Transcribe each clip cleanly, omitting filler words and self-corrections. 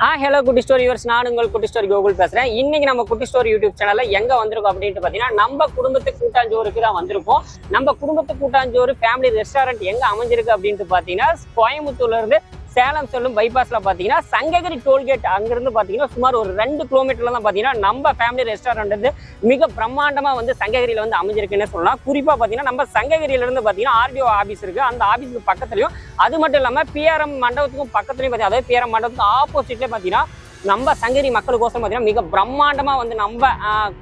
Hello குட்டி story viewers, நான் உங்கள் குட்டி ஸ்டோரி கோகுல் பேசுறேன். இன்னைக்கு நம்ம குட்டி ஸ்டோரி யூடியூப் சேனல்ல எங்க வந்திருக்கோம் அப்படின்ட்டு பாத்தீங்கன்னா, நம்ம குடும்பத்து கூட்டாஞ்சோறுக்கு தான் வந்திருக்கோம். நம்ம குடும்பத்து கூட்டாஞ்சோறு ஃபேமிலி ரெஸ்டாரண்ட் எங்க அமைஞ்சிருக்கு அப்படின்ட்டு பாத்தீங்கன்னா, கோயம்புத்தூர்ல இருந்து சேலம் செல்லும் பைபாஸ்ல பாத்தீங்கன்னா சங்ககிரி டோல்கேட் அங்கிருந்து பாத்தீங்கன்னா சுமார் ஒரு 2 கிலோமீட்டர்ல தான் பாத்தீங்கன்னா நம்ம ஃபேமிலி ரெஸ்டாரண்ட் வந்து மிக பிரம்மாண்டமா வந்து சங்ககிரியில வந்து அமைஞ்சிருக்குன்னு சொல்லலாம். குறிப்பா பாத்தீங்கன்னா நம்ம சங்ககிரியில இருந்து பாத்தீங்கன்னா ஆர்டிஓ ஆபீஸ் இருக்கு. அந்த ஆபீஸ்க்கு பக்கத்துலயும், அது மட்டும் இல்லாம பிஆர்எம் மண்டபத்துக்கும் பக்கத்துலயும் பாத்தீங்கன்னா, அதாவது பிஆர்எம் மண்டபத்துக்கு ஆப்போசிட்ல பாத்தீங்கன்னா நம்ம சங்ககிரி மக்களுக்கோசம் பாத்தீங்கன்னா மிக பிரம்மாண்டமா வந்து நம்ம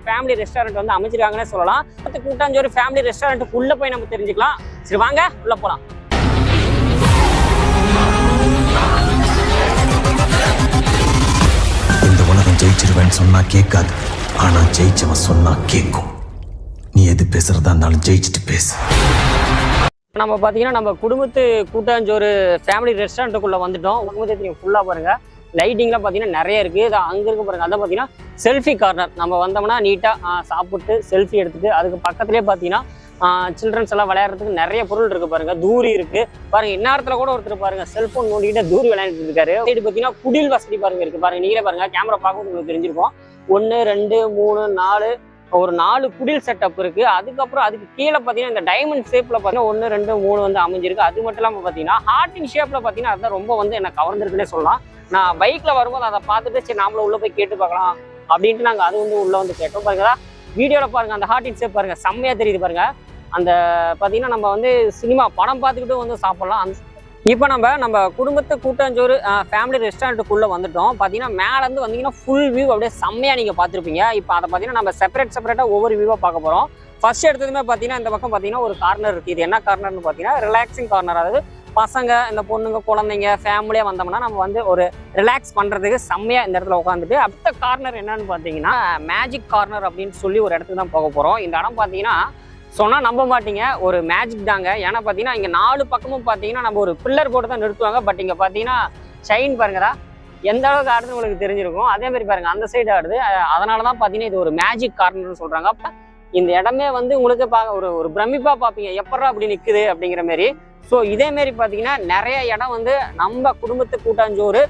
ஃபேமிலி ரெஸ்டாரண்ட் வந்து அமைச்சிருக்காங்கன்னு சொல்லலாம். கூட்டாஞ்சோறு ஃபேமிலி ரெஸ்டாரண்ட்டுக்கு உள்ள போய் நம்ம தெரிஞ்சுக்கலாம். சரி வாங்க உள்ள போலாம். இந்த உலகம் ஜெயிச்சிருவேன்னு சொன்னா கேட்காது, ஆனா ஜெயிச்சவன் சொன்னா கேட்கும். நீ எது பேசுறதா இருந்தாலும் ஜெயிச்சுட்டு பேசு. நம்ம பாத்தீங்கன்னா நம்ம குடும்பத்து கூட்டாஞ்சோறு ஃபேமிலி ரெஸ்டாரண்ட்டுக்குள்ள வந்துட்டோம். குடும்பத்தை ஃபுல்லா பாருங்க, லைட்டிங்லாம் பார்த்தீங்கன்னா நிறைய இருக்குது. இது அங்கே இருக்க பாருங்க, அதான் பார்த்தீங்கன்னா செல்ஃபி கார்னர். நம்ம வந்தோம்னா நீட்டாக சாப்பிட்டு செல்ஃபி எடுத்துட்டு அதுக்கு பக்கத்துலேயே பார்த்தீங்கன்னா சில்ட்ரன்ஸ் எல்லாம் விளையாடுறதுக்கு நிறைய பொருள் இருக்கு பாருங்க. தூரி இருக்கு பாருங்க. இந்நேரத்தில் கூட ஒருத்தர் பாருங்க செல்போன் நோண்டிக்கிட்ட தூரி விளையாண்டுட்டு இருக்காரு. இது பார்த்தீங்கன்னா குடில் வசதி பாருங்க இருக்கு பாருங்க. நீங்களே பாருங்க, கேமரா பார்க்க உங்களுக்கு தெரிஞ்சிருக்கும். 1 2 3 4 ஒரு 4 குடில் செட்டப் இருக்கு. அதுக்கப்புறம் அதுக்கு கீழே பார்த்தீங்கன்னா இந்த டைமண்ட் ஷேப்ல பார்த்தீங்கன்னா 1 2 3 வந்து அமைஞ்சிருக்கு. அது மட்டும் இல்லாமல் பார்த்தீங்கன்னா ஹார்டின் ஷேப்ல பார்த்தீங்கன்னா அதுதான் ரொம்ப வந்து என்ன கவர்ந்துருக்குன்னே சொல்லலாம். நான் பைக்ல வரும்போது அதை பார்த்துட்டு சரி நாமளும் உள்ள போய் கேட்டு பார்க்கலாம் அப்படின்ட்டு நாங்கள் அது வந்து உள்ள வந்து கேட்டோம். பாருங்களா வீடியோல பாருங்க, அந்த ஹார்டின் ஷேப் பாருங்க செம்மையா தெரியுது பாருங்க. அந்த பார்த்தீங்கன்னா நம்ம வந்து சினிமா படம் பார்த்துக்கிட்டு வந்து சாப்பிடலாம். இப்போ நம்ம குடும்பத்து கூட்டாஞ்சோறு ஃபேமிலி ரெஸ்டாரண்ட்டுக்குள்ளே வந்துட்டோம். பார்த்தீங்கன்னா மேலேருந்து வந்தீங்கன்னா ஃபுல் வியூ அப்படியே செம்மையாக நீங்கள் பார்த்துருப்பீங்க. இப்போ அதை பார்த்தீங்கன்னா நம்ம செப்பரேட்டாக ஒவ்வொரு வியூவாக பார்க்க போகிறோம். ஃபர்ஸ்ட் எடுத்ததுமே பார்த்தீங்கன்னா இந்த பக்கம் பார்த்தீங்கன்னா ஒரு கார்னர் இருக்குது. இது என்ன கார்னர்னு பார்த்தீங்கன்னா ரிலாக்ஸிங் கார்னர். அதாவது பசங்க, இந்த பொண்ணுங்க, குழந்தைங்க ஃபேமிலியாக வந்தோம்னா நம்ம வந்து ஒரு ரிலாக்ஸ் பண்ணுறதுக்கு செம்மையாக இந்த இடத்துல உட்காந்துட்டு. அடுத்த கார்னர் என்னன்னு பார்த்தீங்கன்னா மேஜிக் கார்னர் அப்படின்னு சொல்லி ஒரு இடத்துக்கு தான் போக போகிறோம். இந்த இடம் பார்த்தீங்கன்னா சொன்னால் நம்ப மாட்டீங்க, ஒரு மேஜிக் தாங்க. ஏன்னா பார்த்தீங்கன்னா இங்கே 4 பக்கமும் பார்த்தீங்கன்னா நம்ம ஒரு பில்லர் போட்டு தான் நிறுத்துவாங்க. பட் இங்கே பார்த்தீங்கன்னா ஷைன் பாருங்கடா எந்த அளவுக்கு ஆடுது உங்களுக்கு தெரிஞ்சிருக்கும். அதே மாதிரி பாருங்க அந்த சைடு ஆடுது. அதனால தான் பார்த்தீங்கன்னா இது ஒரு மேஜிக் கார்னர்னு சொல்கிறாங்க. அப்போ இந்த இடமே வந்து உங்களுக்கு ஒரு பிரமிப்பாக பார்ப்பீங்க, எப்படா அப்படி நிற்குது அப்படிங்கிற மாதிரி. ஸோ இதேமாரி பார்த்தீங்கன்னா நிறைய இடம் வந்து நம்ம குடும்பத்து கூட்டாஞ்சோறு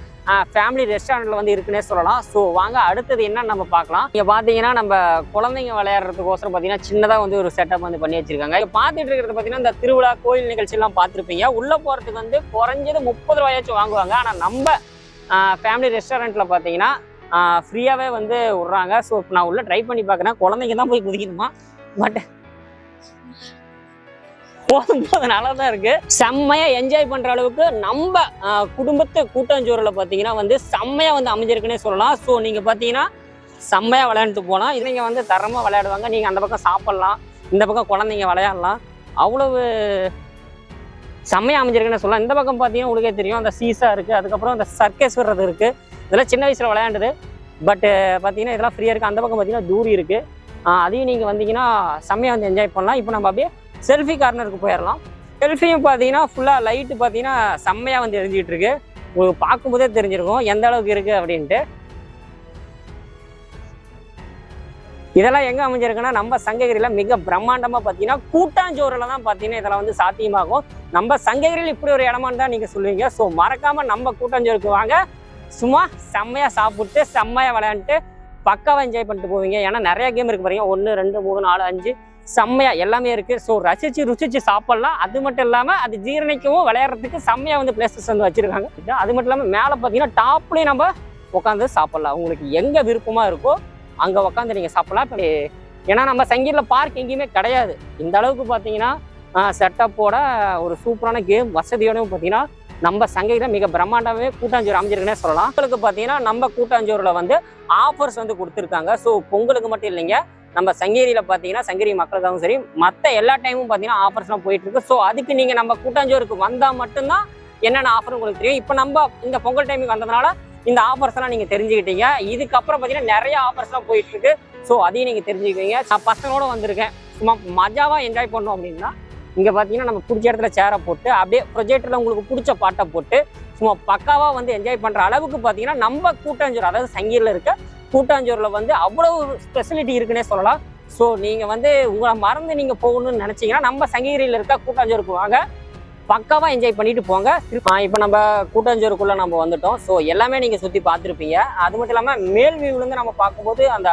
ஃபேமிலி ரெஸ்டாரண்ட்ல வந்து இருக்குன்னே சொல்லலாம். ஸோ வாங்க அடுத்தது என்னன்னு நம்ம பார்க்கலாம். இங்கே பார்த்தீங்கன்னா நம்ம குழந்தைங்க விளையாடுறதுக்கோசரம் பார்த்தீங்கன்னா சின்னதாக வந்து ஒரு செட்டப் வந்து பண்ணி வச்சிருக்காங்க. இங்கே பார்த்துட்டு இருக்கிறது பார்த்தீங்கன்னா இந்த திருவிழா கோயில் நிகழ்ச்சியெல்லாம் பார்த்துருப்பீங்க. உள்ளே போகிறதுக்கு வந்து குறைஞ்சது 30 ரூபாயாச்சும் வாங்குவாங்க. ஆனால் நம்ம ஃபேமிலி ரெஸ்டாரண்ட்டில் பார்த்தீங்கன்னா ஃப்ரீயாகவே வந்து விட்றாங்க. ஸோ இப்போ நான் உள்ளே ட்ரை பண்ணி பார்க்குறேன். குழந்தைங்க தான் போய் குதிக்கணுமா, பட் போதும் நல்லா தான் இருக்கு. செம்மையா என்ஜாய் பண்ற அளவுக்கு நம்ம குடும்பத்து கூட்டாஞ்சோறுல பாத்தீங்கன்னா வந்து செம்மையா வந்து அமைஞ்சிருக்குன்னே சொல்லலாம். ஸோ நீங்க பாத்தீங்கன்னா செம்மையா விளையாண்டுட்டு போகலாம். இது நீங்க வந்து தரமா விளையாடுவாங்க. நீங்க அந்த பக்கம் சாப்பிடலாம், இந்த பக்கம் குழந்தைங்க விளையாடலாம். அவ்வளவு செம்மையா அமைஞ்சிருக்குன்னு சொல்லலாம். இந்த பக்கம் பாத்தீங்கன்னா உங்களுக்கே தெரியும், அந்த சீசா இருக்கு, அதுக்கப்புறம் அந்த சர்க்கஸ் வர்றது இருக்கு. இதெல்லாம் சின்ன வயசுல விளையாண்டுது. பட் பாத்தீங்கன்னா இதெல்லாம் ஃப்ரீயா இருக்கு. அந்த பக்கம் பாத்தீங்கன்னா தூரி இருக்கு. அதையும் நீங்க வந்தீங்கன்னா செம்மையா வந்து என்ஜாய் பண்ணலாம். இப்போ நம்ம அப்படியே செல்ஃபி கார்னருக்கு போயிடலாம். செல்ஃபியும் பார்த்தீங்கன்னா ஃபுல்லாக லைட்டு பார்த்தீங்கன்னா செம்மையாக வந்து எரிஞ்சிட்டு இருக்கு. உங்களுக்கு பார்க்கும்போதே தெரிஞ்சிருக்கும் எந்த அளவுக்கு இருக்குது அப்படின்ட்டு. இதெல்லாம் எங்கே அமைஞ்சிருக்குன்னா நம்ம சங்ககிரியில் மிக பிரம்மாண்டமாக பார்த்தீங்கன்னா கூட்டாஞ்சோறில் தான் பார்த்தீங்கன்னா இதெல்லாம் வந்து சாத்தியமாகும். நம்ம சங்ககிரியில் இப்படி ஒரு இடமான்னு தான் நீங்கள் சொல்லுவீங்க. ஸோ மறக்காமல் நம்ம கூட்டாஞ்சோறுக்கு வாங்க. சும்மா செம்மையாக சாப்பிட்டு செம்மையாக விளையாண்டுட்டு பக்காவாக என்ஜாய் பண்ணிட்டு போவீங்க. ஏன்னா நிறைய கேம் இருக்குது பாருங்க, 1 2 3 4 5 செம்மையா எல்லாமே இருக்கு. ஸோ ருசிச்சு சாப்பிடலாம். அது மட்டும் இல்லாமல் அது ஜீரணிக்கவும் விளையாடுறதுக்கு செம்மையா வந்து பிளேசஸ் வந்து வச்சிருக்காங்க. அது மட்டும் இல்லாமல் மேலே பார்த்தீங்கன்னா டாப்லேயும் நம்ம உட்காந்து சாப்பிடலாம். உங்களுக்கு எங்க விருப்பமா இருக்கோ அங்கே உட்காந்து நீங்க சாப்பிடலாம். இப்போ ஏன்னா நம்ம சங்கீரில் பார்க் எங்கேயுமே கிடையாது. இந்த அளவுக்கு பார்த்தீங்கன்னா செட்டப்போட ஒரு சூப்பரான கேம் வசதியோடவும் பார்த்தீங்கன்னா நம்ம சங்ககிரியில் மிக பிரம்மாண்டமே கூட்டாஞ்சோறு அமைஞ்சிருக்குன்னே சொல்லலாம். பொங்கலுக்கு பார்த்தீங்கன்னா நம்ம கூட்டாஞ்சோறுல வந்து ஆஃபர்ஸ் வந்து கொடுத்துருக்காங்க. ஸோ பொங்கலுக்கு மட்டும் இல்லைங்க, நம்ம சங்ககிரியில் பார்த்தீங்கன்னா சங்ககிரி மக்களுக்காகவும் சரி மற்ற எல்லா டைமும் பார்த்தீங்கன்னா ஆஃபர்ஸ்லாம் போயிட்டு இருக்கு. ஸோ அதுக்கு நீங்கள் நம்ம கூட்டாஞ்சோறுக்கு வந்தால் மட்டும்தான் என்னென்ன ஆஃபர் உங்களுக்கு தெரியும். இப்போ நம்ம இந்த பொங்கல் டைமுக்கு வந்ததுனால இந்த ஆஃபர்ஸ் எல்லாம் நீங்கள் தெரிஞ்சுக்கிட்டீங்க. இதுக்கப்புறம் பார்த்தீங்கன்னா நிறைய ஆஃபர்ஸ்லாம் போயிட்டு இருக்கு. ஸோ அதையும் நீங்கள் தெரிஞ்சுக்குவீங்க. நான் பசங்களோட வந்திருக்கேன், சும்மா மஜாவாக என்ஜாய் பண்ணோம் அப்படின்னா இங்கே பார்த்தீங்கன்னா நம்ம பிடிச்ச இடத்துல சேரை போட்டு அப்படியே ப்ரொஜெக்டரில் உங்களுக்கு பிடிச்ச பாட்டை போட்டு சும்மா பக்காவாக வந்து என்ஜாய் பண்ணுற அளவுக்கு பார்த்தீங்கன்னா நம்ம கூட்டாஞ்சோறு, அதாவது சங்ககிரியில் இருக்க கூட்டாஞ்சோறில் வந்து அவ்வளவு ஸ்பெசிலிட்டி இருக்குன்னே சொல்லலாம். ஸோ நீங்கள் வந்து உங்களை மறந்து நீங்கள் போகணும்னு நினச்சிங்கன்னா நம்ம சங்ககிரியில் இருக்க கூட்டாஞ்சோறுக்கு வாங்க. பக்காவாக என்ஜாய் பண்ணிட்டு போங்க. இப்போ நம்ம கூட்டாஞ்சோறுக்குள்ளே நம்ம வந்துட்டோம். ஸோ எல்லாமே நீங்கள் சுற்றி பார்த்துருப்பீங்க. அது மட்டும் இல்லாமல் மேல் வியூலேருந்து நம்ம பார்க்கும்போது அந்த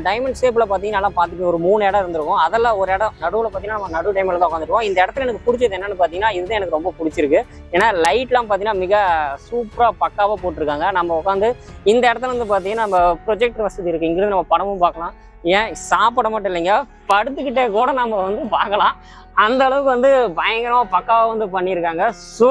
டைமண்ட் ஷேப்பில் பார்த்தீங்கன்னா நல்லா பார்த்துட்டு ஒரு 3 இடம் இருந்திருக்கும். அதெல்லாம் ஒரு இடம் நடுவில் பார்த்தீங்கன்னா நம்ம நடு டைமில் தான் உட்காந்துருவோம். இந்த இடத்துல எனக்கு பிடிச்சது என்னென்னு பார்த்தீங்கன்னா இதுதான் எனக்கு ரொம்ப பிடிச்சிருக்கு. ஏன்னா லைட்லாம் பார்த்தீங்கன்னா மிக சூப்பராக பக்காவாக போட்டிருக்காங்க. நம்ம உட்காந்து இந்த இடத்துல வந்து பார்த்தீங்கன்னா நம்ம ப்ரொஜெக்டர் வசதி இருக்குது. இங்கிருந்து நம்ம படமும் பார்க்கலாம். ஏன் சாப்பிட மட்டும் இல்லைங்க, படுத்துக்கிட்டே கூட நம்ம வந்து பார்க்கலாம். அந்த அளவுக்கு வந்து பயங்கரமாக பக்காவாக வந்து பண்ணியிருக்காங்க. ஸோ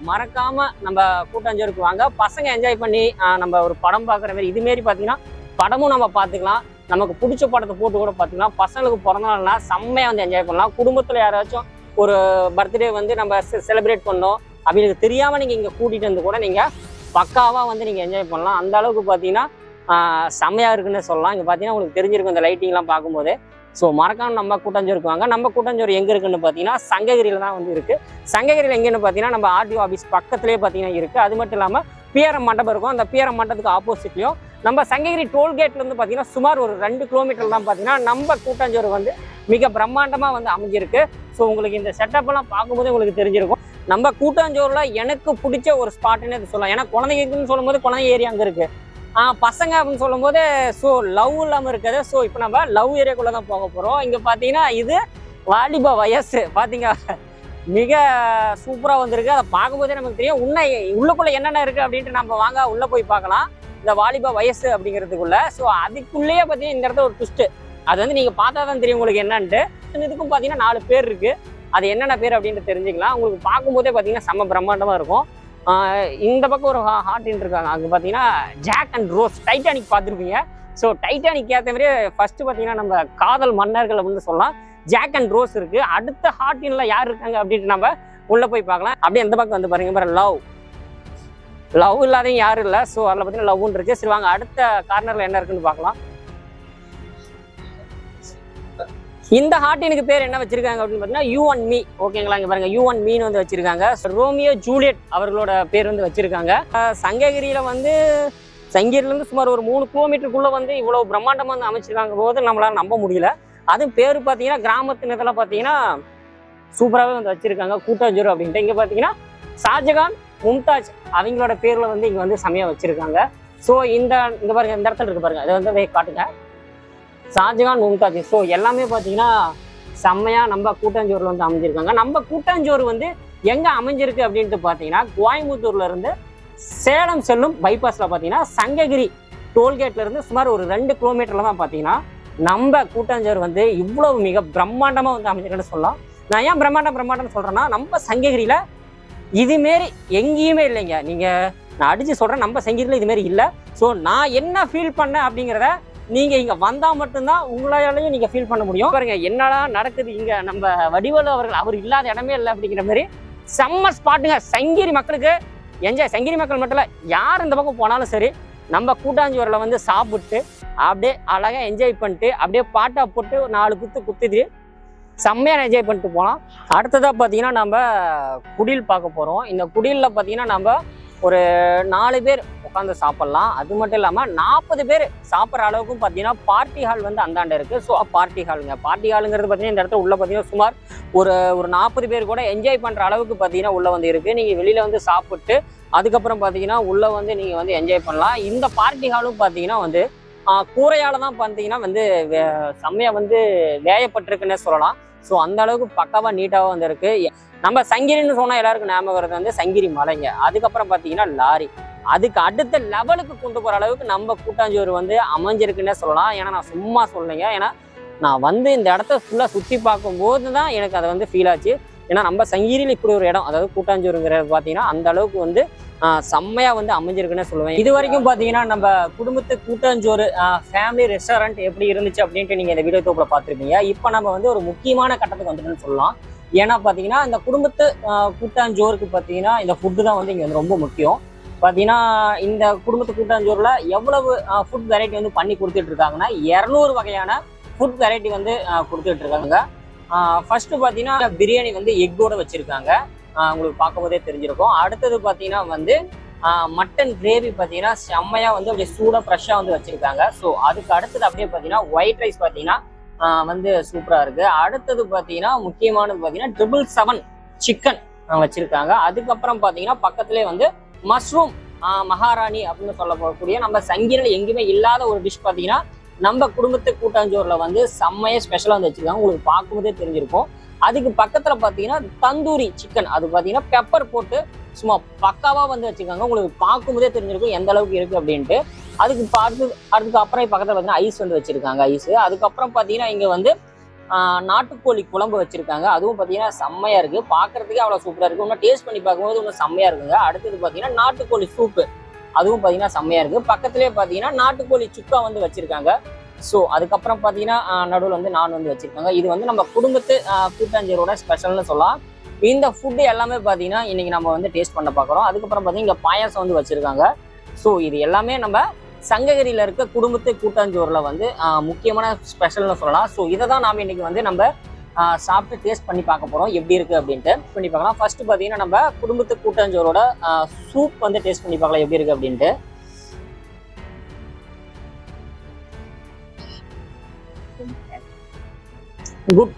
மறக்காமல் நம்ம கூட்டாஞ்சோறுக்கு வாங்க. பசங்க என்ஜாய் பண்ணி நம்ம ஒரு படம் பார்க்குற மாதிரி இதுமாரி பார்த்தீங்கன்னா படமும் நம்ம பார்த்துக்கலாம். நமக்கு பிடிச்ச படத்தை போட்டு கூட பார்த்துக்கலாம். பசங்களுக்கு பிறந்தநாள்னா செம்மையாக வந்து என்ஜாய் பண்ணலாம். குடும்பத்தில் யாராச்சும் ஒரு பர்த்டே வந்து நம்ம செலிப்ரேட் பண்ணோம் அவங்களுக்கு தெரியாமல் நீங்கள் இங்கே கூட்டிகிட்டு வந்து கூட நீங்கள் பக்காவாக வந்து நீங்கள் என்ஜாய் பண்ணலாம். அந்த அளவுக்கு பார்த்தீங்கன்னா செம்மையாக இருக்குன்னு சொல்லலாம். இங்கே பார்த்தீங்கன்னா உங்களுக்கு தெரிஞ்சிருக்கும் இந்த லைட்டிங்லாம் பார்க்கும்போது. ஸோ மறக்காம நம்ம கூட்டாஞ்சோறுக்கு வாங்க. நம்ம கூட்டாஞ்சோறு எங்கே இருக்குன்னு பார்த்தீங்கன்னா சங்ககிரியில் தான் வந்து இருக்குது. சங்ககிரியில் எங்கேன்னு பார்த்தீங்கன்னா நம்ம ஆர்டிஓ ஆஃபீஸ் பக்கத்துலேயே பார்த்தீங்கன்னா இருக்குது. அது மட்டும் இல்லாமல் பிஆர்எம் மண்டபம் இருக்கும். அந்த பிஆர்எம் மண்டபத்துக்கு ஆப்போசிட்லையும் நம்ம சங்ககிரி டோல்கேட்லேருந்து பார்த்தீங்கன்னா சுமார் ஒரு 2 கிலோமீட்டர் தான் பார்த்தீங்கன்னா நம்ம கூட்டாஞ்சோறு வந்து மிக பிரம்மாண்டமாக வந்து அமைஞ்சிருக்கு. ஸோ உங்களுக்கு இந்த செட்டப்லாம் பார்க்கும்போது உங்களுக்கு தெரிஞ்சிருக்கும். நம்ம கூட்டாஞ்சோறில் எனக்கு பிடிச்ச ஒரு ஸ்பாட்டுன்னு இது சொல்லலாம். ஏன்னா குழந்தைங்களுக்குன்னு சொல்லும்போது குழந்தை ஏரியா அங்கே இருக்குது. பசங்க அப்படின்னு சொல்லும்போது ஸோ லவ் இல்லாமல் இருக்குது. ஸோ இப்போ நம்ம லவ் ஏரியாக்குள்ளே தான் போக போகிறோம். இங்கே பார்த்தீங்கன்னா இது வாலிப வயசு பார்த்தீங்க மிக சூப்பராக வந்திருக்கு. அதை பார்க்கும்போதே நமக்கு தெரியும் உள்ளுக்குள்ளே என்னென்ன இருக்குது அப்படின்ட்டு நம்ம வாங்க உள்ளே போய் பார்க்கலாம். இந்த வாலிப வயசு அப்படிங்கிறதுக்குள்ள. ஸோ அதுக்குள்ளேயே பார்த்தீங்கன்னா இந்த இடத்துல ஒரு ட்விஸ்ட்டு அது வந்து நீங்கள் பார்த்தா தான் தெரியும் உங்களுக்கு என்னன்ட்டு. இதுக்கும் பார்த்தீங்கன்னா 4 பேர் இருக்குது. அது என்னென்ன பேர் அப்படின்ட்டு தெரிஞ்சுக்கலாம். உங்களுக்கு பார்க்கும்போதே பார்த்தீங்கன்னா செம்ம பிரம்மாண்டமாக இருக்கும். இந்த பக்கம் ஒரு ஹார்டின் இருக்காங்க. அங்கே பார்த்தீங்கன்னா ஜாக் அண்ட் ரோஸ் டைட்டானிக் பார்த்துருப்பீங்க. ஸோ டைட்டானிக் ஏற்ற மாதிரியே ஃபர்ஸ்ட் பார்த்தீங்கன்னா நம்ம காதல் மன்னர்கள் அப்படின்னு சொல்லலாம். ஜாக் அண்ட் ரோஸ் இருக்கு. அடுத்த ஹார்டின்ல யார் இருக்காங்க அப்படின்ட்டு நம்ம உள்ள போய் பார்க்கலாம். அப்படியே எந்த பக்கம் வந்து பாருங்க லவ் இல்லாதையும் யாரும் இல்லை. ஸோ அதில் பார்த்தீங்கன்னா லவ்னு இருக்கு. சரி வாங்க அடுத்த கார்னர்ல என்ன இருக்குன்னு பார்க்கலாம். இந்த ஹார்டினுக்கு பேர் என்ன வச்சிருக்காங்க அப்படின்னு பார்த்தீங்கன்னா யூ அண்ட் மீ. ஓகேங்களா, இங்கே பாருங்க யூ அண்ட் மீன்னு வந்து வச்சிருக்காங்க. ரோமியோ ஜூலியட் அவர்களோட பேர் வந்து வச்சிருக்காங்க. சங்ககிரியில வந்து சங்ககிரிலேருந்து சுமார் ஒரு 3 கிலோமீட்டருக்குள்ள வந்து இவ்வளவு பிரம்மாண்டமாக வந்து அமைச்சிருக்காங்க போது நம்மளால நம்ப முடியல. அதுவும் பேர் பார்த்தீங்கன்னா கிராமத்தின் இதெல்லாம் பார்த்தீங்கன்னா சூப்பராகவே வந்து வச்சிருக்காங்க கூட்டாஞ்சோறு அப்படின்ட்டு. இங்கே பார்த்தீங்கன்னா ஷாஜகான் மும்தாஜ் அவங்களோட பேர்ல வந்து இங்கே வந்து செமையாக வச்சிருக்காங்க. ஸோ இந்த பாருங்க இந்த இடத்துல இருக்கு பாருங்க, அதை வந்து காட்டுங்க ஷாஜகான் மும்தாஜ். ஸோ எல்லாமே பார்த்தீங்கன்னா செம்மையாக நம்ம கூட்டாஞ்சோறுல வந்து அமைஞ்சிருக்காங்க. நம்ம கூட்டாஞ்சோறு வந்து எங்கே அமைஞ்சிருக்கு அப்படின்ட்டு பார்த்தீங்கன்னா கோயம்புத்தூர்ல இருந்து சேலம் செல்லும் பைபாஸில் பார்த்தீங்கன்னா சங்ககிரி டோல்கேட்ல இருந்து சுமார் ஒரு 2 கிலோமீட்டர்ல தான் பார்த்தீங்கன்னா நம்ம கூட்டாஞ்சோறு வந்து இவ்வளவு மிக பிரம்மாண்டமாக வந்து அமைஞ்சிருக்குன்னு சொல்லலாம். நான் ஏன் பிரம்மாண்டம் சொல்கிறேன்னா நம்ம சங்ககிரியில் இதுமாரி எங்கேயுமே இல்லைங்க. நான் அடித்து சொல்கிறேன் நம்ம சங்ககிரியில் இதுமாரி இல்லை. ஸோ நான் என்ன ஃபீல் பண்ணேன் அப்படிங்கிறத நீங்கள் இங்கே வந்தால் மட்டும்தான் உங்களாலையும் நீங்கள் ஃபீல் பண்ண முடியும். பாருங்க என்னடா நடக்குது இங்கே, நம்ம வடிவேலு அவர் இல்லாத இடமே இல்லை அப்படிங்கிற மாதிரி செம்ம ஸ்பாட்டுங்க. சங்ககிரி மக்களுக்கு என்ஜாய். சங்ககிரி மக்கள் மட்டும் இல்லை, யார் இந்த பக்கம் போனாலும் சரி நம்ம கூட்டாஞ்சோறில் வந்து சாப்பிட்டு அப்படியே அழகாக என்ஜாய் பண்ணிட்டு அப்படியே பாட்டா போட்டு 4 குத்துது செம்மையாக என்ஜாய் பண்ணிட்டு போகலாம். அடுத்ததாக பார்த்தீங்கன்னா நம்ம குடில் பார்க்க போகிறோம். இந்த குடிலில் பார்த்தீங்கன்னா நம்ம ஒரு 4 பேர் உட்காந்து சாப்பிட்லாம். அது மட்டும் இல்லாமல் 40 பேர் சாப்பிட்ற அளவுக்கும் பார்த்தீங்கன்னா பார்ட்டி ஹால் வந்து அந்தாண்ட இருக்குது. ஸோ பார்ட்டி ஹாலுங்கிறது பார்த்தீங்கன்னா இந்த இடத்துல உள்ள பார்த்தீங்கன்னா சுமார் ஒரு 40 பேர் கூட என்ஜாய் பண்ணுற அளவுக்கு பார்த்தீங்கன்னா உள்ளே வந்து இருக்குது. நீங்கள் வெளியில் வந்து சாப்பிட்டு அதுக்கப்புறம் பார்த்தீங்கன்னா உள்ளே வந்து நீங்கள் வந்து என்ஜாய் பண்ணலாம். இந்த பார்ட்டி ஹாலும் பார்த்தீங்கன்னா வந்து கூரையால் தான் பார்த்தீங்கன்னா வந்து செம்மையாக வந்து வேயப்பட்டிருக்குன்னே சொல்லலாம். ஸோ அந்த அளவுக்கு பக்காவாக நீட்டாகவும் வந்து இருக்குது. நம்ம சங்கிரின்னு சொன்னால் எல்லாருக்கும் ஞாபகம் வருது வந்து சங்கிரி மலைங்க. அதுக்கப்புறம் பார்த்தீங்கன்னா லாரி. அதுக்கு அடுத்த லெவலுக்கு கொண்டு போகிற அளவுக்கு நம்ம கூட்டாஞ்சோறு வந்து அமைஞ்சிருக்குன்னே சொல்லலாம். ஏன்னா நான் சும்மா சொல்லுங்க, ஏன்னா நான் வந்து இந்த இடத்த ஃபுல்லாக சுற்றி பார்க்கும்போது தான் எனக்கு அதை வந்து ஃபீல் ஆச்சு. ஏன்னா நம்ம சங்கிரியில் இப்படி ஒரு இடம், அதாவது கூட்டாஞ்சோறுங்கிறது பார்த்தீங்கன்னா அந்த அளவுக்கு வந்து செம்மையாக வந்து அமைஞ்சிருக்குன்னு சொல்லுவேன். இது வரைக்கும் பார்த்தீங்கன்னா நம்ம குடும்பத்து கூட்டாஞ்சோறு ஃபேமிலி ரெஸ்டாரண்ட் எப்படி இருந்துச்சு அப்படின்ட்டு நீங்கள் இந்த வீடியோ தொகுப்பில் பார்த்துருப்பீங்க. இப்போ நம்ம வந்து ஒரு முக்கியமான கட்டத்துக்கு வந்துட்டுன்னு சொல்லலாம். ஏன்னா பார்த்தீங்கன்னா இந்த குடும்பத்து கூட்டாஞ்சோறுக்கு பார்த்தீங்கன்னா இந்த ஃபுட்டு தான் வந்து இங்கே வந்து ரொம்ப முக்கியம். பார்த்தீங்கன்னா இந்த குடும்பத்து கூட்டாஞ்சோறில் எவ்வளவு ஃபுட் வெரைட்டி வந்து பண்ணி கொடுத்துட்டு இருக்காங்கன்னா 200 வகையான ஃபுட் வெரைட்டி வந்து கொடுத்துட்டு இருக்காங்க. ஃபர்ஸ்ட் பார்த்தீங்கன்னா பிரியாணி வந்து எக்கோட வச்சிருக்காங்க, உங்களுக்கு பார்க்கும்போதே தெரிஞ்சிருக்கும். அடுத்தது பார்த்தீங்கன்னா வந்து மட்டன் கிரேவி பார்த்தீங்கன்னா செம்மையாக வந்து அப்படியே சூடாக ஃப்ரெஷ்ஷாக வந்து வச்சுருக்காங்க. ஸோ அதுக்கு அடுத்தது அப்படியே பார்த்தீங்கன்னா ஒயிட் ரைஸ் பார்த்தீங்கன்னா வந்து சூப்பராக இருக்குது. அடுத்தது பார்த்தீங்கன்னா முக்கியமானது பார்த்தீங்கன்னா 777 சிக்கன் வச்சிருக்காங்க. அதுக்கப்புறம் பார்த்தீங்கன்னா பக்கத்துலேயே வந்து மஷ்ரூம் மகாராணி அப்படின்னு சொல்லப்படக்கூடிய நம்ம சங்கீரில் எங்கேயுமே இல்லாத ஒரு டிஷ் பார்த்தீங்கன்னா நம்ம குடும்பத்து கூட்டாஞ்சோறுல வந்து செம்மையே ஸ்பெஷலாக வந்து வச்சிருக்காங்க. உங்களுக்கு பார்க்கும்போதே தெரிஞ்சிருக்கும். அதுக்கு பக்கத்தில் பார்த்தீங்கன்னா தந்தூரி சிக்கன், அது பார்த்தீங்கன்னா பெப்பர் போட்டு சும்மா பக்காவாக வந்து வச்சிருக்காங்க. உங்களுக்கு பார்க்கும்போதே தெரிஞ்சிருக்கும் எந்த அளவுக்கு இருக்கு அப்படின்ட்டு. அதுக்கு அப்புறம் பக்கத்தில் பார்த்தீங்கன்னா ஐஸ் வந்து வச்சிருக்காங்க, ஐஸ். அதுக்கப்புறம் பார்த்தீங்கன்னா இங்கே வந்து நாட்டுக்கோழி குழம்பு வச்சிருக்காங்க. அதுவும் பார்த்தீங்கன்னா செம்மையா இருக்கு, பார்க்கறதுக்கே அவ்வளோ சூப்பராக இருக்கு. இன்னும் டேஸ்ட் பண்ணி பார்க்கும்போது இன்னும் செம்மையா இருக்குங்க. அடுத்தது பார்த்தீங்கன்னா நாட்டுக்கோழி சூப்பு, அதுவும் பார்த்தீங்கன்னா செம்மையா இருக்கு. பக்கத்துலேயே பார்த்தீங்கன்னா நாட்டுக்கோழி சுக்கா வந்து வச்சிருக்காங்க. ஸோ அதுக்கப்புறம் பார்த்தீங்கன்னா நடுவில் வந்து நான் வந்து வச்சிருக்காங்க. இது வந்து நம்ம குடும்பத்து கூட்டாஞ்சோரோட ஸ்பெஷல்னு சொல்லலாம். இந்த ஃபுட்டு எல்லாமே பார்த்தீங்கன்னா இன்னைக்கு நம்ம வந்து டேஸ்ட் பண்ண பார்க்குறோம். அதுக்கப்புறம் பார்த்தீங்கன்னா இங்கே பாயாசம் வந்து வச்சிருக்காங்க. ஸோ இது எல்லாமே நம்ம சங்ககிரியில் இருக்க குடும்பத்து கூட்டாஞ்சோறில் வந்து முக்கியமான ஸ்பெஷல்னு சொல்லலாம். ஸோ இதை தான் நாம் இன்னைக்கு வந்து நம்ம சாப்பிட்டு டேஸ்ட் பண்ணி பார்க்க போகிறோம் எப்படி இருக்குது அப்படின்ட்டு. பண்ணி பார்க்கலாம். ஃபர்ஸ்ட் பார்த்தீங்கன்னா நம்ம குடும்பத்து கூட்டாஞ்சோரோட சூப் வந்து டேஸ்ட் பண்ணி பார்க்கலாம் எப்படி இருக்குது அப்படின்ட்டு. குட்,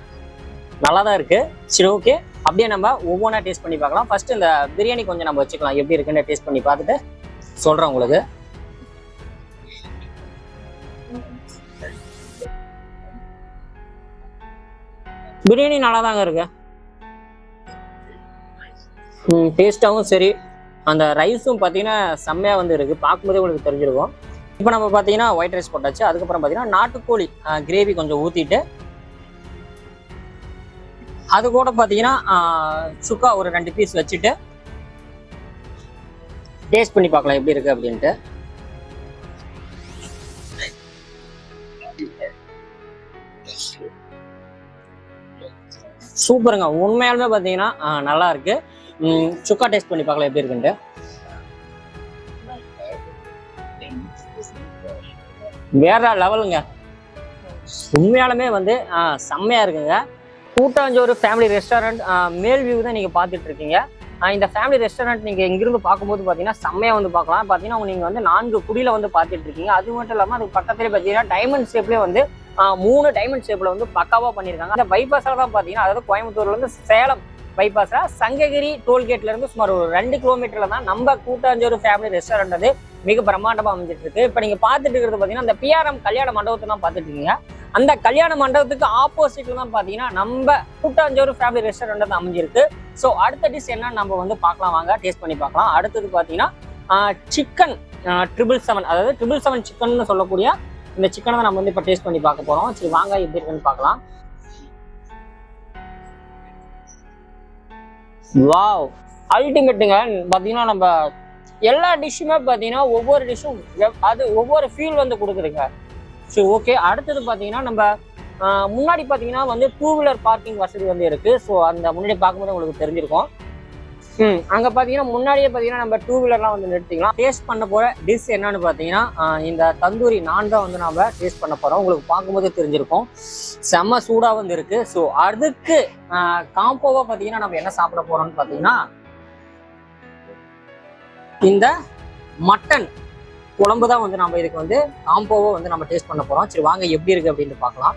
நல்லா தான் இருக்கு. சரி, ஓகே, அப்படியே நம்ம ஒவ்வொன்றா டேஸ்ட் பண்ணி பார்க்கலாம். ஃபர்ஸ்ட் இந்த பிரியாணி கொஞ்சம் நம்ம வச்சுக்கலாம், எப்படி இருக்குன்னு டேஸ்ட் பண்ணி பார்த்துட்டு சொல்கிறேன் உங்களுக்கு. பிரியாணி நல்லா தாங்க இருக்கு. டேஸ்டாகவும் சரி, அந்த ரைஸும் பார்த்தீங்கன்னா செம்மையாக வந்து இருக்கு, பார்க்கும்போதே உங்களுக்கு தெரிஞ்சிருக்கும். இப்போ நம்ம பார்த்தீங்கன்னா ஒயிட் ரைஸ் போட்டாச்சு. அதுக்கப்புறம் பார்த்தீங்கன்னா நாட்டுக்கோழி கிரேவி கொஞ்சம் ஊற்றிட்டு அது கூட பார்த்தீங்கன்னா சுக்கா ஒரு 2 பீஸ் வச்சுட்டு டேஸ்ட் பண்ணி பார்க்கலாம் எப்படி இருக்கு அப்படின்ட்டு. சூப்பருங்க, உண்மையாலுமே பார்த்தீங்கன்னா நல்லா இருக்கு. சுக்கா டேஸ்ட் பண்ணி பார்க்கலாம் எப்படி இருக்குன்ட்டு. வேற லெவலுங்க, உண்மையாலுமே வந்து செம்மையா இருக்குங்க. கூட்டாஞ்சோறு ஃபேமிலி ரெஸ்டாரண்ட் மேல் வியூ தான் நீங்கள் பார்த்துட்டு இருக்கீங்க. இந்த ஃபேமிலி ரெஸ்டாரண்ட் நீங்கள் இங்கிருந்து பார்க்கும்போது பார்த்தீங்கன்னா செம்மையாக வந்து பார்க்கலாம். பார்த்தீங்கன்னா நீங்கள் வந்து 4 குடியில் வந்து பார்த்துட்டு இருக்கீங்க. அது மட்டும் இல்லாமல் அதுக்கு பக்கத்துலேயே பார்த்தீங்கன்னா டைமண்ட் ஷேப்லேயே வந்து 3 டைமண்ட் ஷேப்பில் வந்து பக்காவாக பண்ணியிருக்காங்க. அந்த பைபாஸில் தான் பார்த்தீங்கன்னா, அதாவது கோயம்புத்தூர்லேருந்து சேலம் பைபாஸில் சங்ககிரி டோல்கேட்லேருந்து சுமார் ஒரு 2 கிலோமீட்டரில் தான் நம்ம கூட்டாஞ்சோறு ஃபேமிலி ரெஸ்டாரண்ட் அது மிக பிரம்மாண்டமாக அமைஞ்சிட்டு இருக்கு. இப்போ நீங்கள் பார்த்துட்டு இருக்கிறது பார்த்தீங்கன்னா அந்த பிஆர்எம் கல்யாண மண்டபத்தை தான் பார்த்துட்டு இருக்கீங்க. அந்த கல்யாண மண்டபத்துக்கு ஆப்போசிட்ல தான் பார்த்தீங்கன்னா நம்ம கூட்டாஞ்சோறு ஃபேமிலி ரெஸ்டாரண்ட் தான் அமைஞ்சிருக்கு. ஸோ அடுத்த டிஷ் என்னன்னு நம்ம வந்து பார்க்கலாம், வாங்க டேஸ்ட் பண்ணி பார்க்கலாம். அடுத்தது பார்த்தீங்கன்னா சிக்கன் 777, அதாவது 777 சிக்கன் சொல்லக்கூடிய இந்த சிக்கனை தான் நம்ம வந்து இப்போ டேஸ்ட் பண்ணி பார்க்க போறோம். சரி, வாங்க எப்படி இருக்குன்னு பார்க்கலாம். வாவ், அல்டிமேட்டுங்க. பார்த்தீங்கன்னா நம்ம எல்லா டிஷ்ஷுமே பார்த்தீங்கன்னா ஒவ்வொரு டிஷ்ஷும் அது ஒவ்வொரு ஃபீல் வந்து கொடுக்குதுங்க. சரி, ஓகே. அடுத்தது பார்த்தீங்கன்னா நம்ம முன்னாடி பார்த்தீங்கன்னா வந்து 2 வீலர் பார்க்கிங் வசதி வந்து இருக்கு. ஸோ அந்த முன்னாடி பார்க்கும்போது உங்களுக்கு தெரிஞ்சிருக்கும். அங்கே பார்த்தீங்கன்னா முன்னாடியே பார்த்தீங்கன்னா நம்ம 2 வீலர்லாம் வந்து நிறுத்திக்கலாம். டேஸ்ட் பண்ண போகிற டிஷ் என்னன்னு பார்த்தீங்கன்னா இந்த தந்தூரி நான் தான் வந்து நம்ம டேஸ்ட் பண்ண போகிறோம். உங்களுக்கு பார்க்கும்போதே தெரிஞ்சிருக்கும், செம்ம சூடாக வந்து இருக்கு. ஸோ அதுக்கு காம்போவாக பார்த்தீங்கன்னா நம்ம என்ன சாப்பிட போறோம்னு பார்த்தீங்கன்னா இந்த மட்டன் குழம்பு தான் வந்து நம்ம இதுக்கு வந்து காம்போவோ வந்து நம்ம டேஸ்ட் பண்ண போறோம். சரி, வாங்க எப்படி இருக்கு அப்படின்னு பார்க்கலாம்.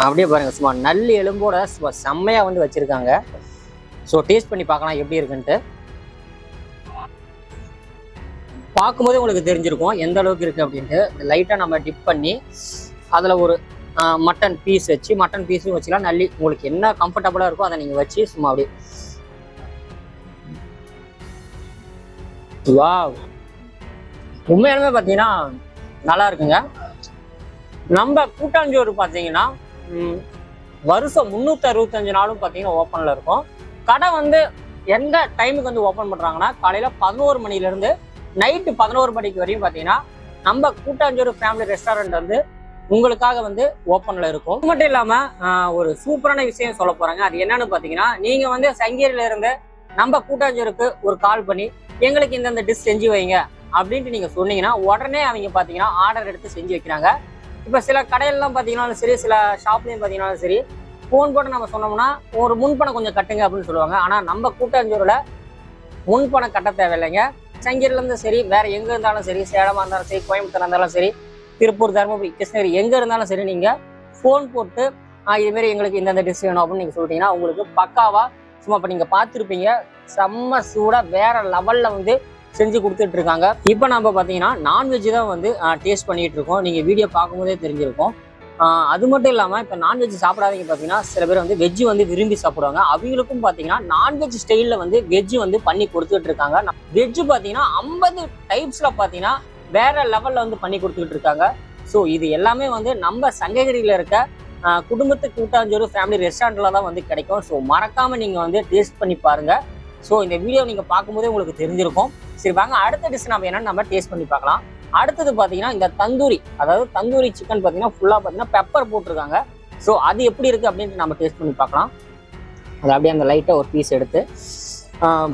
அப்படியே பாருங்க, சும்மா நல்லி எலும்போட செம்மையா வந்து வச்சிருக்காங்க. ஸோ டேஸ்ட் பண்ணி பார்க்கலாம் எப்படி இருக்குன்ட்டு. பார்க்கும்போதே உங்களுக்கு தெரிஞ்சிருக்கும் எந்த அளவுக்கு இருக்கு அப்படின்ட்டு. லைட்டா நம்ம டிப் பண்ணி அதுல ஒரு மட்டன் பீஸ் வச்சு, மட்டன் பீஸும் வச்சுக்கலாம், நல்லி உங்களுக்கு என்ன கம்ஃபர்டபுளா இருக்கோ அதை நீங்க வச்சு சும்மா அப்படியே. வாவ், உண்மையாலுமே பார்த்தீங்கன்னா நல்லா இருக்குங்க. நம்ம கூட்டாஞ்சோறு பார்த்தீங்கன்னா வருஷம் 365 நாளும் பார்த்தீங்கன்னா ஓப்பனில் இருக்கும். கடை வந்து எந்த டைமுக்கு வந்து ஓப்பன் பண்ணுறாங்கன்னா காலையில் 11 மணிலேருந்து நைட்டு 11 மணிக்கு வரையும் பார்த்தீங்கன்னா நம்ம கூட்டாஞ்சோறு ஃபேமிலி ரெஸ்டாரண்ட் வந்து உங்களுக்காக வந்து ஓப்பனில் இருக்கும். அது மட்டும் இல்லாமல் ஒரு சூப்பரான விஷயம் சொல்ல போகிறாங்க. அது என்னன்னு பார்த்தீங்கன்னா, நீங்கள் வந்து சங்ககிரியில இருந்து நம்ம கூட்டாஞ்சோறுக்கு ஒரு கால் பண்ணி எங்களுக்கு இந்தந்த டிஷ் செஞ்சு வைங்க அப்படின்ட்டு நீங்கள் சொன்னீங்கன்னா உடனே அவங்க பார்த்தீங்கன்னா ஆர்டர் எடுத்து செஞ்சு வைக்கிறாங்க. இப்போ சில கடையிலலாம் பார்த்தீங்கன்னாலும் சரி, சில ஷாப்லேயும் பார்த்தீங்கன்னாலும் சரி, ஃபோன் போட்டு நம்ம சொன்னோம்னா ஒரு முன்பணம் கொஞ்சம் கட்டுங்க அப்படின்னு சொல்லுவாங்க. ஆனால் நம்ம கூட்டாஞ்சோறுல முன்பணம் கட்ட தேவையில்லைங்க. சங்ககிரிலேருந்து சரி, வேற எங்கே இருந்தாலும் சரி, சேலமாக இருந்தாலும் சரி, கோயம்புத்தூர் இருந்தாலும் சரி, திருப்பூர், தருமபுரி, கிருஷ்ணகிரி எங்கே இருந்தாலும் சரி, நீங்கள் ஃபோன் போட்டு இதுமாரி எங்களுக்கு இந்தந்த டிஷ் வேணும் அப்படின்னு நீங்கள் சொல்லிட்டீங்கன்னா உங்களுக்கு பக்காவாக சும்மா இப்போ நீங்கள் பார்த்துருப்பீங்க செம்ம சூடாக வேற லெவலில் வந்து செஞ்சு கொடுத்துட்டு இருக்காங்க. இப்போ நம்ம பார்த்தீங்கன்னா நான்வெஜ் தான் வந்து டேஸ்ட் பண்ணிட்டு இருக்கோம். நீங்கள் வீடியோ பார்க்கும்போதே தெரிஞ்சிருக்கும். அது மட்டும் இல்லாமல் இப்போ நான்வெஜ் சாப்பிடாதீங்க பார்த்தீங்கன்னா சில பேர் வந்து வெஜ்ஜு வந்து விரும்பி சாப்பிடுவாங்க. அவங்களுக்கும் பார்த்தீங்கன்னா நான்வெஜ் ஸ்டைலில் வந்து வெஜ்ஜு வந்து பண்ணி கொடுத்துட்டு இருக்காங்க. வெஜ்ஜு பார்த்தீங்கன்னா 50 டைப்ஸில் பார்த்தீங்கன்னா வேற லெவலில் வந்து பண்ணி கொடுத்துட்டு இருக்காங்க. ஸோ இது எல்லாமே வந்து நம்ம சங்ககிரியில் இருக்க குடும்பத்து கூட்டாஞ்சோறு ஃபேமிலி ரெஸ்டாரண்ட்டில் தான் வந்து கிடைக்கும். ஸோ மறக்காமல் நீங்கள் வந்து டேஸ்ட் பண்ணி பாருங்கள். ஸோ இந்த வீடியோ நீங்கள் பார்க்கும்போதே உங்களுக்கு தெரிஞ்சிருக்கும். சரி வாங்க அடுத்த டிஷ் நம்ம என்னன்னு நம்ம டேஸ்ட் பண்ணி பார்க்கலாம். அடுத்தது பார்த்தீங்கன்னா இந்த தந்தூரி, அதாவது தந்தூரி சிக்கன் பார்த்தீங்கன்னா ஃபுல்லாக பார்த்தீங்கன்னா பெப்பர் போட்டிருக்காங்க. ஸோ அது எப்படி இருக்குது அப்படின்ட்டு நம்ம டேஸ்ட் பண்ணி பார்க்கலாம். அது அப்படியே அந்த லைட்டாக ஒரு பீஸ் எடுத்து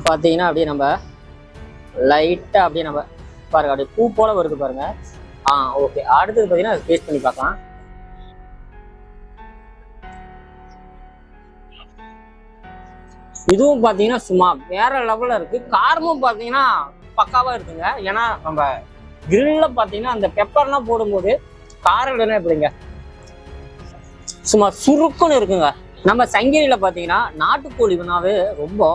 பார்த்தீங்கன்னா அப்படியே நம்ம லைட்டாக அப்படியே நம்ம பாருங்க அப்படியே பூ போல வருது பாருங்க. ஓகே அடுத்தது பார்த்தீங்கன்னா டேஸ்ட் பண்ணி பார்க்கலாம். இதுவும் பார்த்தீங்கன்னா சும்மா வேற லெவலில் இருக்கு. காரமும் பார்த்தீங்கன்னா பக்காவா இருக்குங்க. ஏன்னா நம்ம கிரில்ல பார்த்தீங்கன்னா அந்த பெப்பர்லாம் போடும்போது காரம் இல்லைன்னா எப்படிங்க சும்மா சுருக்குன்னு இருக்குங்க. நம்ம சங்ககிரியில் பார்த்தீங்கன்னா நாட்டுக்கோழி உணவு ரொம்ப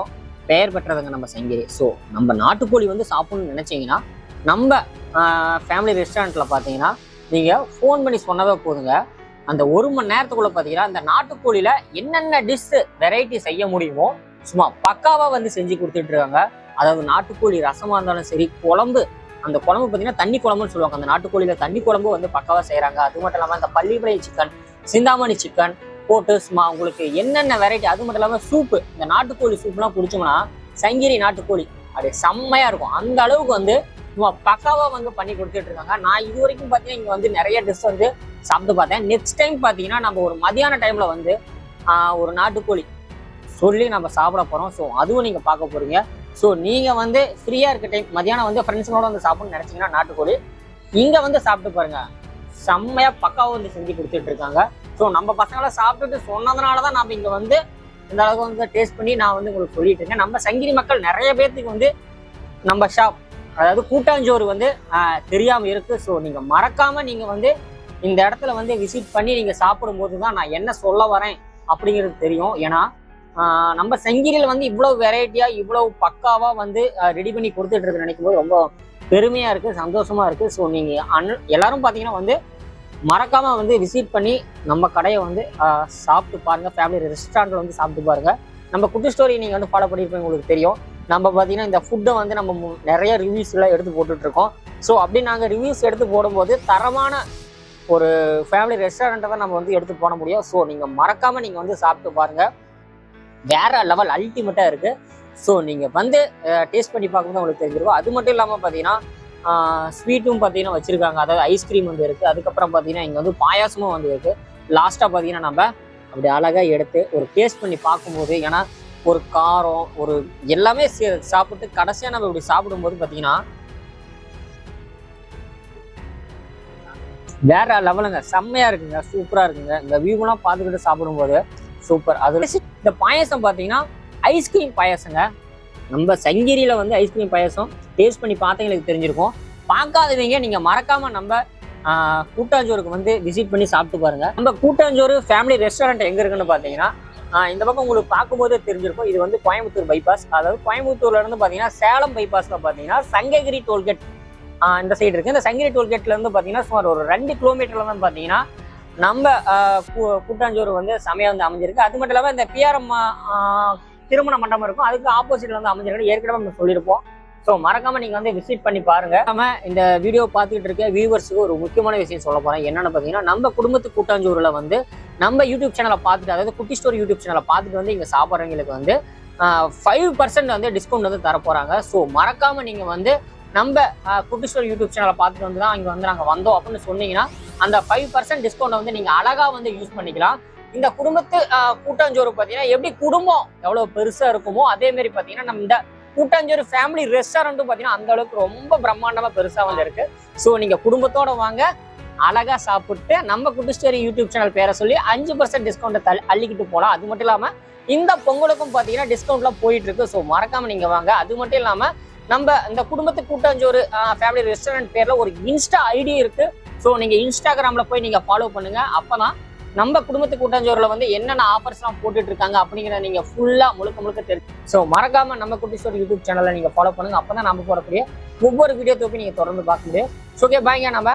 பெயர் பெற்றதுங்க நம்ம சங்ககிரி. ஸோ நம்ம நாட்டுக்கோழி வந்து சாப்பிடணும்னு நினைச்சீங்கன்னா நம்ம ஃபேமிலி ரெஸ்டாரண்ட்ல பார்த்தீங்கன்னா நீங்கள் ஃபோன் பண்ணி சொன்னவே போதுங்க. அந்த 1 மணி நேரத்துக்குள்ள பார்த்தீங்கன்னா அந்த நாட்டுக்கோழியில என்னென்ன டிஷ் வெரைட்டி செய்ய முடியுமோ சும்மா பக்காவா வந்து செஞ்சு கொடுத்துட்டு இருக்காங்க. அதாவது நாட்டுக்கோழி ரசமா இருந்தாலும் சரி, குழம்பு, அந்த குழம்பு பார்த்தீங்கன்னா தண்ணி குழம்புன்னு சொல்லுவாங்க. அந்த நாட்டுக்கோழியில தண்ணி குழம்பு வந்து பக்காவா செய்யறாங்க. அது மட்டும் இல்லாமல் அந்த பள்ளிப்படை சிக்கன், சிந்தாமணி சிக்கன் போட்டு சும்மா உங்களுக்கு என்னென்ன வெரைட்டி, அது மட்டும் இல்லாமல் சூப்பு, இந்த நாட்டுக்கோழி சூப்லாம் குடிச்சோம்னா சங்ககிரி நாட்டுக்கோழி அப்படியே செம்மையா இருக்கும். அந்த அளவுக்கு வந்து சும்மா பக்காவா வந்து பண்ணி கொடுத்துட்டு இருக்காங்க. நான் இது வரைக்கும் பார்த்தீங்கன்னா இங்க வந்து நிறைய டிஷ் வந்து சாப்பிட்டு பார்த்தேன். நெக்ஸ்ட் டைம் பார்த்தீங்கன்னா நம்ம ஒரு மதியான டைம்ல வந்து ஒரு நாட்டுக்கோழி சொல்லி நம்ம சாப்பிட போறோம். ஸோ அதுவும் நீங்க பார்க்க போறீங்க. ஸோ நீங்க வந்து ஃப்ரீயா இருக்க டைம் மதியானம் வந்து ஃப்ரெண்ட்ஸுங்களோட வந்து சாப்பிடணும்னு நினைச்சீங்கன்னா நாட்டுக்கோழி இங்க வந்து சாப்பிட்டு பாருங்க. செம்மையா பக்காவா வந்து செஞ்சு கொடுத்துட்டு இருக்காங்க. ஸோ நம்ம பசங்களாம் சாப்பிட்டுட்டு சொன்னதுனாலதான் நம்ம இங்க வந்து இந்த அளவுக்கு வந்து டேஸ்ட் பண்ணி நான் வந்து உங்களுக்கு சொல்லிட்டு இருக்கேன். நம்ம சங்ககிரி மக்கள் நிறைய பேர்த்துக்கு வந்து நம்ம ஷாப், அதாவது கூட்டாஞ்சோறு வந்து தெரியாம இருக்கு. ஸோ நீங்க மறக்காம நீங்க வந்து இந்த இடத்துல வந்து விசிட் பண்ணி நீங்க சாப்பிடும் போது தான் நான் என்ன சொல்ல வரேன் அப்படிங்கிறது தெரியும். ஏன்னா நம்ம சங்ககிரியில் வந்து இவ்வளவு வெரைட்டியா இவ்வளவு பக்காவா வந்து ரெடி பண்ணி கொடுத்துட்டு இருக்கு நினைக்கும் போது ரொம்ப பெருமையா இருக்கு, சந்தோஷமா இருக்கு. ஸோ நீங்க எல்லாரும் பாத்தீங்கன்னா வந்து மறக்காம வந்து விசிட் பண்ணி நம்ம கடையை வந்து சாப்பிட்டு பாருங்க. ஃபேமிலி ரெஸ்டாரண்ட்ல வந்து சாப்பிட்டு பாருங்க. நம்ம குட்டி ஸ்டோரி நீங்க வந்து ஃபாலோ பண்ணிருப்பீங்க, உங்களுக்கு தெரியும். நம்ம பார்த்தீங்கன்னா இந்த ஃபுட்டை வந்து நம்ம நிறைய ரிவ்யூஸ் எல்லாம் எடுத்து போட்டுட்டு இருக்கோம். ஸோ அப்படி நாங்கள் ரிவ்யூஸ் எடுத்து போடும்போது தரமான ஒரு ஃபேமிலி ரெஸ்டாரண்ட்டை தான் நம்ம வந்து எடுத்து போட முடியும். ஸோ நீங்கள் மறக்காமல் நீங்கள் வந்து சாப்பிட்டு பாருங்க. வேற லெவல் அல்டிமேட்டாக இருக்கு. ஸோ நீங்கள் வந்து டேஸ்ட் பண்ணி பார்க்கும்போது உங்களுக்கு தெரிஞ்சிருக்கும். அது மட்டும் இல்லாமல் பார்த்தீங்கன்னா ஸ்வீட்டும் பார்த்தீங்கன்னா வச்சிருக்காங்க. அதாவது ஐஸ்கிரீம் வந்து இருக்கு. அதுக்கப்புறம் பார்த்தீங்கன்னா இங்கே வந்து பாயாசமும் வந்து இருக்கு. லாஸ்ட்டாக பார்த்தீங்கன்னா நம்ம அப்படி அழகாக எடுத்து ஒரு டேஸ்ட் பண்ணி பார்க்கும்போது, ஏன்னா ஒரு காரம் ஒரு எல்லாமே சாப்பிட்டு கடைசியாக நம்ம இப்படி சாப்பிடும்போது பார்த்தீங்கன்னா வேற லெவலுங்க, செம்மையா இருக்குங்க, சூப்பரா இருக்குங்க. இந்த வியூலாம் பார்த்துக்கிட்டு சாப்பிடும்போது சூப்பர். அது இந்த பாயசம் பார்த்தீங்கன்னா ஐஸ்கிரீம் பாயசங்க. நம்ம சங்ககிரியில வந்து ஐஸ்கிரீம் பாயசம் டேஸ்ட் பண்ணி பார்த்தீங்களுக்கு தெரிஞ்சிருக்கும். பார்க்காதவங்க நீங்க மறக்காம நம்ம கூட்டாஞ்சோருக்கு வந்து விசிட் பண்ணி சாப்பிட்டு பாருங்க. நம்ம கூட்டாஞ்சோறு ஃபேமிலி ரெஸ்டாரண்ட் எங்க இருக்குன்னு பார்த்தீங்கன்னா இந்த பக்கம் உங்களுக்கு பார்க்கும்போதே தெரிஞ்சிருக்கும். இது வந்து கோயம்புத்தூர் பைபாஸ், அதாவது கோயம்புத்தூர்ல இருந்து பார்த்தீங்கன்னா சேலம் பைபாஸ்ல பார்த்தீங்கன்னா சங்ககிரி டோல்கேட் இந்த சைடு இருக்கு. இந்த சங்ககிரி டோல்கேட்ல இருந்து பார்த்தீங்கன்னா சுமார் ஒரு 2 கிலோமீட்டர்ல தான் பார்த்தீங்கன்னா நம்ம கூட்டாஞ்சோறு வந்து செமையா வந்து அமைஞ்சிருக்கு. அது மட்டும் இல்லாமல் இந்த பிஆர்எம் திருமண மண்டபம் இருக்கும், அதுக்கு ஆப்போசிட்ல வந்து அமைஞ்சிருக்கு. ஏற்கனவே நம்ம சொல்லியிருப்போம். ஸோ மறக்காம நீங்க வந்து விசிட் பண்ணி பாருங்க. நம்ம இந்த வீடியோ பார்த்துக்கிட்டு இருக்க வியூவர்ஸுக்கு ஒரு முக்கியமான விஷயம் சொல்ல போறேன். என்னன்னு பார்த்தீங்கன்னா நம்ம குடும்பத்து கூட்டாஞ்சோறுல வந்து நம்ம யூடியூப் சேனலை பார்த்துட்டு, அதாவது குட்டி ஸ்டோரி யூடியூப் சேனலை பார்த்துட்டு வந்து இங்க சாப்பிட்றவங்களுக்கு வந்து 5% வந்து டிஸ்கவுண்ட் வந்து தர போறாங்க. ஸோ மறக்காம நீங்க வந்து நம்ம குட்டி ஸ்டோரி யூடியூப் சேனலை பார்த்துட்டு வந்து தான் இங்க வந்து நாங்கள் வந்தோம் அப்படின்னு சொன்னீங்கன்னா அந்த 5% டிஸ்கவுண்ட் வந்து நீங்க அழகா வந்து யூஸ் பண்ணிக்கலாம். இந்த குடும்பத்து கூட்டாஞ்சோறு பார்த்தீங்கன்னா எப்படி குடும்பம் எவ்வளவு பெருசா இருக்குமோ அதே மாதிரி பார்த்தீங்கன்னா நம்ம இந்த கூட்டாஞ்சோறு ஃபேமிலி ரெஸ்டாரண்ட்டும் பார்த்தீங்கன்னா அந்த அளவுக்கு ரொம்ப பிரம்மாண்டமா பெருசா வந்து இருக்கு. ஸோ நீங்க குடும்பத்தோட வாங்க, அழகா சாப்பிட்டு நம்ம குட்டி ஸ்டோரி யூடியூப் சேனல் பேரை சொல்லி 5% டிஸ்கவுண்ட் அள்ளிக்கிட்டு போகலாம். அது மட்டும் இல்லாம இந்த பொங்கலுக்கும் பார்த்தீங்கன்னா டிஸ்கவுண்ட்லாம் போயிட்டு இருக்கு. ஸோ மறக்காம நீங்க வாங்க. அது மட்டும் இல்லாம நம்ம இந்த குடும்பத்து கூட்டாஞ்சோறு ஃபேமிலி ரெஸ்டாரண்ட் பேர்ல ஒரு இன்ஸ்டா ஐடி இருக்கு. ஸோ நீங்க இன்ஸ்டாகிராம்ல போய் நீங்க ஃபாலோ பண்ணுங்க. அப்பதான் நம்ம குடும்பத்து கூட்டாஞ்சோறுல வந்து என்னென்ன ஆஃபர்ஸ்லாம் போட்டுட்டு இருக்காங்க அப்படிங்கிறத நீங்க ஃபுல்லா முழுக்க தெரிஞ்சு. ஸோ மறக்காம நம்ம குட்டி ஸ்டோரி யூடியூப் சேனலை நீங்க ஃபாலோ பண்ணுங்க. அப்பதான் நம்ம போடக்கூடிய ஒவ்வொரு வீடியோ தொகுப்பி நீங்க தொடர்ந்து பார்க்க முடியும். ஸோ ஓகே பாய்ங்க. நம்ம